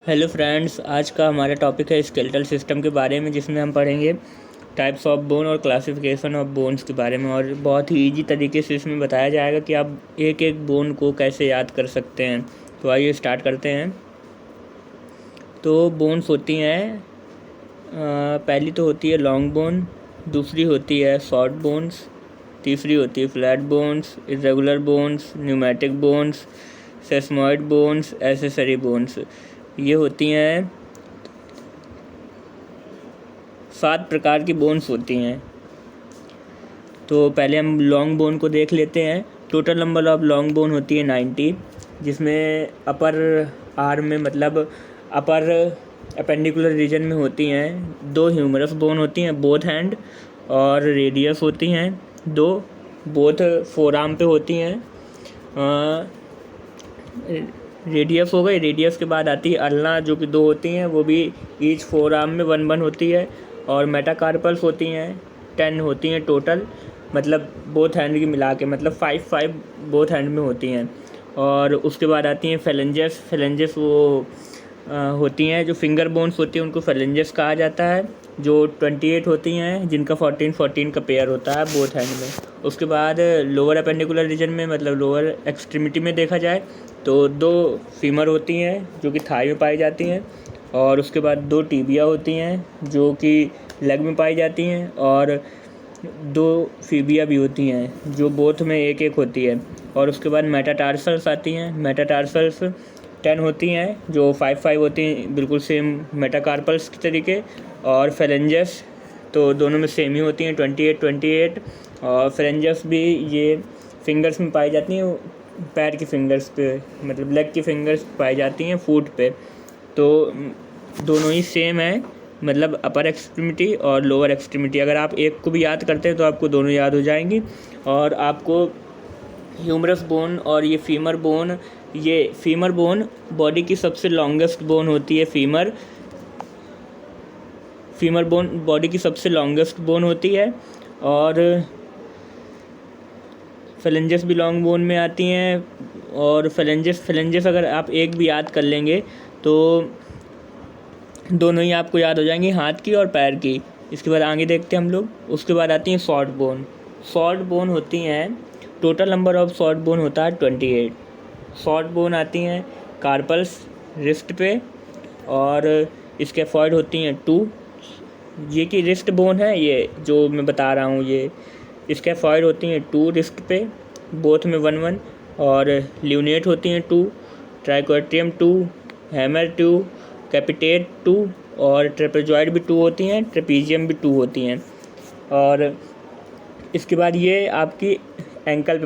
Hello friends, आज का हमारा टॉपिक है स्केलेटल सिस्टम के बारे में, जिसमें हम पढ़ेंगे टाइप्स ऑफ बोन और क्लासिफिकेशन ऑफ बोन्स के बारे में। और बहुत ही इजी तरीके से इसमें बताया जाएगा कि आप एक एक बोन को कैसे याद कर सकते हैं। तो आइए स्टार्ट करते हैं। तो बोन्स होती हैं, पहली तो होती है लॉन्ग बोन, दूसरी होती है शॉर्ट बोन्स, तीसरी होती है flat bones, irregular bones, pneumatic bones, sesamoid bones, accessory bones. ये होती हैं 7 प्रकार की बोन्स होती हैं। तो पहले हम लॉन्ग बोन को देख लेते हैं। Total number of long bone होती है 90, जिसमें अपर आर्म में मतलब अपर अपेंडिकुलर रीजन में होती हैं 2 ह्यूमरस बोन होती हैं बोथ हैंड, और रेडियस होती हैं 2 बोथ फोर आर्म पे होती हैं। रेडियस हो गई। रेडियस के बाद आती है अल्ना, जो कि 2 होती हैं, वो भी ईच फोर आर्म में 1 होती है। और मेटाकार्पल्स होती हैं 10 होती हैं टोटल, मतलब बोथ हैंड की मिला के, मतलब 5 बोथ हैंड में होती हैं। और उसके बाद आती हैं फेलेंजेस। फेलेंजेस वो होती हैं जो फिंगर बोन्स होती हैं, उनको फेलेंजेस कहा जाता है, जो 28 होती हैं, जिनका 14 का पेयर होता है बोथ हैंड में। उसके बाद लोअर अपेंडिकुलर रीजन में, मतलब लोअर एक्सट्रीमिटी में देखा जाए तो 2 फीमर होती हैं जो कि थाई में पाई जाती हैं। और उसके बाद 2 टीबिया होती हैं जो कि लेग में पाई जाती हैं। और 2 फीबिया भी होती हैं जो बोथ में एक एक होती है। और उसके बाद मेटाटार्सल्स आती हैं। मेटाटार्सल्स 10 होती हैं जो 5 होती हैं, बिल्कुल सेम मेटाकार्पल्स के तरीके। और फेलेंजेस तो दोनों में सेम ही होती हैं 28। और फेलेंजेस भी ये फिंगर्स में पाई जाती हैं, पैर की फिंगर्स पे, मतलब लेग की फिंगर्स पाई जाती हैं फुट पे। तो दोनों ही सेम है, मतलब अपर एक्सट्रीमिटी और लोअर एक्सट्रीमिटी। अगर आप एक को भी याद करते हैं तो आपको दोनों याद हो जाएंगी। और आपको ह्यूमरस बोन और ये फीमर बोन बॉडी की सबसे लॉन्गेस्ट बोन होती है। फीमर बोन बॉडी की सबसे लॉन्गेस्ट बोन होती है। और फेलेंजेस भी लॉन्ग बोन में आती हैं। और फेलेंजेस अगर आप एक भी याद कर लेंगे तो दोनों ही आपको याद हो जाएंगी, हाथ की और पैर की। इसके बाद आगे देखते हैं हम लोग। उसके बाद आती हैं शॉर्ट बोन। शॉर्ट बोन होती हैं, total number of short bone होता है 28। शॉर्ट बोन आती हैं कार्पल्स रिस्ट पे, और स्कैफॉइड होती हैं 2। ये की रिस्ट बोन है, ये जो मैं बता रहा हूँ, ये स्कैफॉइड होती हैं 2 रिस्ट पे, बोथ में 1। और ल्यूनेट होती हैं 2, ट्राइक्वाट्रियम 2, हैमर 2, कैपिटेट 2, और ट्रेपेजॉइड भी 2 होती हैं, ट्रेपीजियम भी 2 होती हैं। और इसके बाद ये आपकी रिस्ट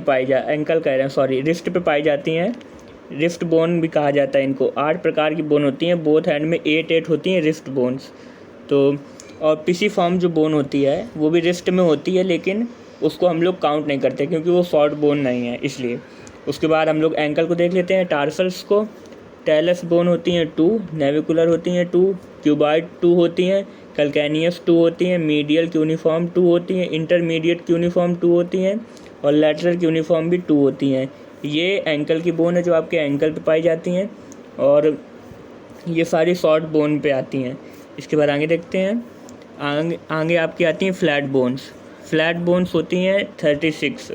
पे पाई जाती हैं। रिस्ट बोन भी कहा जाता है इनको। 8 प्रकार की बोन होती हैं, बोथ हैंड में 8 होती हैं रिस्ट बोन्स। तो और पिसीफॉर्म जो बोन होती है वो भी रिस्ट में होती है, लेकिन उसको हम लोग काउंट नहीं करते क्योंकि वो शॉर्ट बोन नहीं है, इसलिए। उसके बाद हम लोग एंकल को देख लेते हैं, टार्सल्स को। टेलस बोन होती हैं 2, नेविकुलर होती हैं 2, क्यूबाइड 2 होती हैं, कैल्केनियस 2 होती हैं, मीडियल क्यूनिफॉर्म 2 होती हैं, इंटरमीडिएट क्यूनिफॉर्म 2 होती हैं, और लैटरल क्यूनिफॉर्म भी 2 होती हैं। ये एंकल की बोन है जो आपके एंकल पे पाई जाती हैं, और ये सारी शॉर्ट बोन पे आती हैं। इसके बाद आगे देखते हैं। आगे आपकी आती हैं फ्लैट बोन्स। फ्लैट बोन्स होती हैं 36,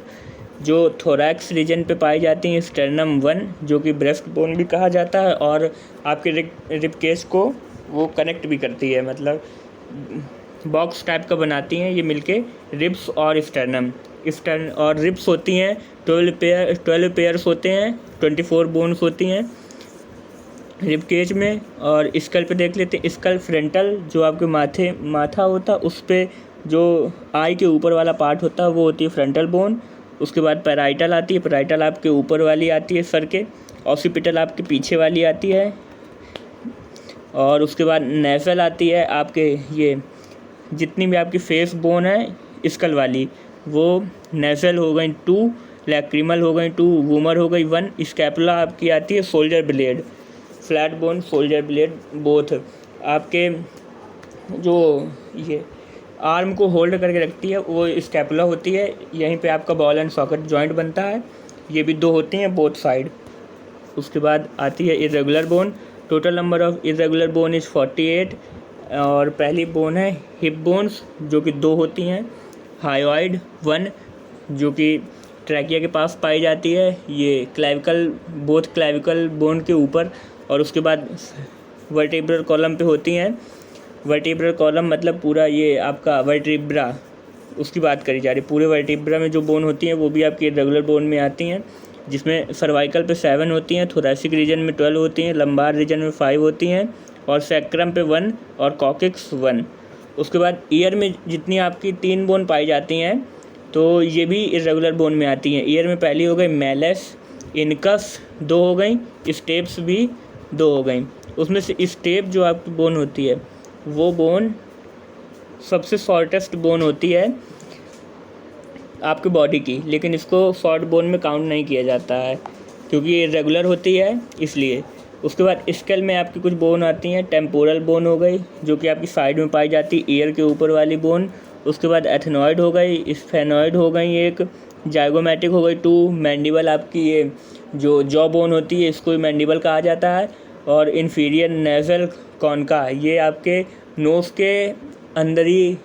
जो थोरैक्स रीजन पे पाई जाती हैं। स्टर्नम 1, जो कि ब्रेस्ट बोन भी कहा जाता है, और आपके रिब केस को वो कनेक्ट भी करती है, मतलब बॉक्स टाइप का बनाती हैं ये मिलके, रिब्स और स्टर्नम। और रिब्स होती हैं 12 पेयर्स होते हैं, 24 बोन्स होती हैं रिब केज में। और स्कल पे देख लेते हैं। स्कल फ्रंटल, जो आपके माथा होता है, उस पर जो आई के ऊपर वाला पार्ट होता है वो होती है फ्रंटल बोन। उसके बाद पैराइटल आती है। पैराइटल आपके ऊपर वाली आती है सर के। ऑसिपिटल आपके पीछे वाली आती है। और उसके बाद नेसल आती है आपके, ये जितनी भी आपकी फेस बोन है स्कल वाली, वो नेसल हो गई 2, लैक्रिमल हो गई 2, वूमर हो गई 1। स्कैपुला आपकी आती है shoulder blade, flat bone, shoulder blade both. आपके जो ये आर्म को होल्ड करके रखती है वो स्कैपुला होती है, यहीं पे आपका बॉल एंड सॉकेट जॉइंट बनता है। ये भी 2 होती हैं बोथ साइड। उसके बाद आती है irregular bone. Total number of irregular bone is 48। और पहली बोन है हिप बोन्स जो कि 2 होती हैं, हायोइड 1 जो कि ट्रैकिया के पास पाई जाती है, ये क्लैविकल बोथ क्लैविकल बोन के ऊपर, और उसके बाद वर्टिब्रल कॉलम पे होती हैं। वर्टिब्रल कॉलम मतलब पूरा ये आपका वर्टिब्रा, उसकी बात करी जा रही है। पूरे वर्टिब्रा में जो बोन होती हैं वो भी आपकी रेगुलर बोन में आती हैं, जिसमें सर्वाइकल पे 7 होती हैं, थोरैसिक रीजन में 12 होती हैं, लंबार रीजन में 5 होती हैं, और सैक्रम पे 1 और कॉकिक्स 1। उसके बाद ईयर में जितनी आपकी 3 बोन पाई जाती हैं तो ये भी इरेगुलर बोन में आती हैं। ईयर में पहली हो गई मैलस, इनकस 2 हो गई, स्टेप्स भी 2 हो गई। उसमें से स्टेप जो आपकी बोन होती है वो बोन सबसे शॉर्टेस्ट बोन होती है आपकी बॉडी की, लेकिन इसको शॉर्ट बोन में काउंट नहीं किया जाता है क्योंकि ये रेगुलर होती है इसलिए। उसके बाद स्केल में आपकी कुछ बोन आती हैं। टेम्पोरल बोन हो गई जो कि आपकी साइड में पाई जाती है, ईयर के ऊपर वाली बोन। उसके बाद एथेनॉइड हो गई, स्फेनॉइड हो गई एक, जाइगोमेटिक हो गई 2, मैंडिबल आपकी ये जो जॉ बोन होती है इसको मैंडिबल कहा जाता है, और इन्फीरियर नेजल कॉन्का ये आपके नोज़ के अंदरी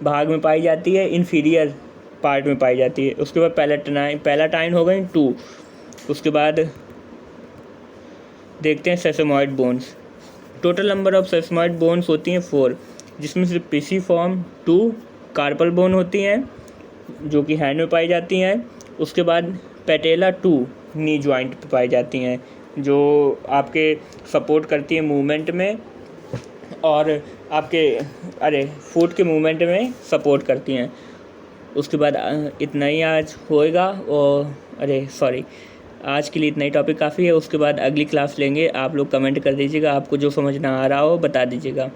भाग में पाई जाती है, इन्फीरियर पार्ट में पाई जाती है। उसके बाद पैलाटाइन हो गई 2। उसके बाद देखते हैं sesamoid bones. Total number of sesamoid bones होती हैं 4, जिसमें से पिसीफॉर्म 2 कार्पल बोन होती हैं जो कि हैंड में पाई जाती हैं। उसके बाद पेटेला 2 नी जॉइंट पे पाई जाती हैं जो आपके सपोर्ट करती है मूवमेंट में, और आपके फुट के मूवमेंट में सपोर्ट करती हैं। उसके बाद इतना ही आज होएगा, और आज के लिए इतना ही टॉपिक काफ़ी है। उसके बाद अगली क्लास लेंगे। आप लोग कमेंट कर दीजिएगा, आपको जो समझ ना आ रहा हो बता दीजिएगा।